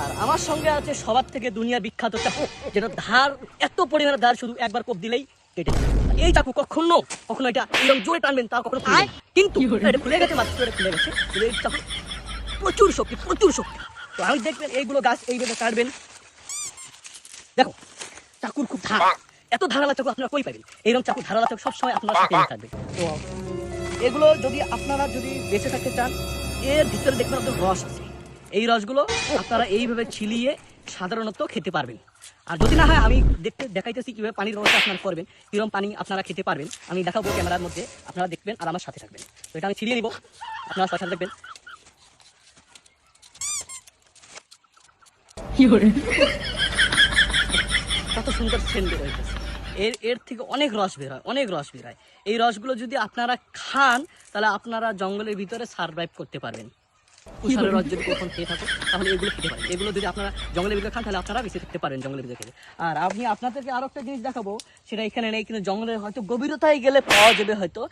আর আমার সঙ্গে আছে সবার থেকে দুনিয়া বিখ্যাত চাকু, যেটা ধার এত পরিমাণে ধার, শুধু একবার কোপ দিলেই কেটে যায়। এই চাকু কখনো কখনো এটা এরকম জোরে টানবেন তা কখনো খুলবে না। কিন্তু এটা খুলে গেছে, মাত্র এটা খুলে গেছে। এই চাকু প্রচুর শক্তি, প্রচুর শক্তি। তো আমি দেখবেন এইগুলো গাছ এইভাবে কাটবেন, দেখো চাকুর খুব ধার, এত ধারালা চাকু আপনারা কই পাবেন? এইরকম চাকু ধারালা চাকু সবসময় আপনার সাথে থাকবে। তো এগুলো যদি আপনারা যদি বেঁচে থাকতে চান, এর ভিতরে দেখবেন আপনার রস আছে। এই রসগুলো আপনারা এইভাবে ছিলিয়ে সাধারণত খেতে পারবেন। আর যদি না হয়, আমি দেখাইতেছি কীভাবে পানির ব্যবস্থা আপনারা করবেন, কীরকম পানি আপনারা খেতে পারবেন আমি দেখাবো ক্যামেরার মধ্যে, আপনারা দেখবেন আর আমার সাথে থাকবেন। তো এটা আমি ছিলিয়ে নিব, আপনারা সাথে দেখবেন। কত সুন্দর সেন্ট বের হইতেছে, এর থেকে অনেক রস বের হয়, অনেক রস বের হয়। এই রসগুলো যদি আপনারা খান, তাহলে আপনারা জঙ্গলের ভিতরে সারভাইভ করতে পারবেন। তুষারের রস যদি কখন খেয়ে থাকো, তাহলে এগুলো খেতে পারেন। এগুলো যদি আপনারা জঙ্গলের ভিতরে খান, তাহলে আপনারা বেঁচে থাকতে পারেন জঙ্গলের ভিতরে খেলে। আর আমি আপনাদেরকে আরো একটা জিনিস দেখাবো, সেটা এখানে নেই, কিন্তু জঙ্গলের হয়তো গভীরতায় গেলে পাওয়া যাবে হয়তো।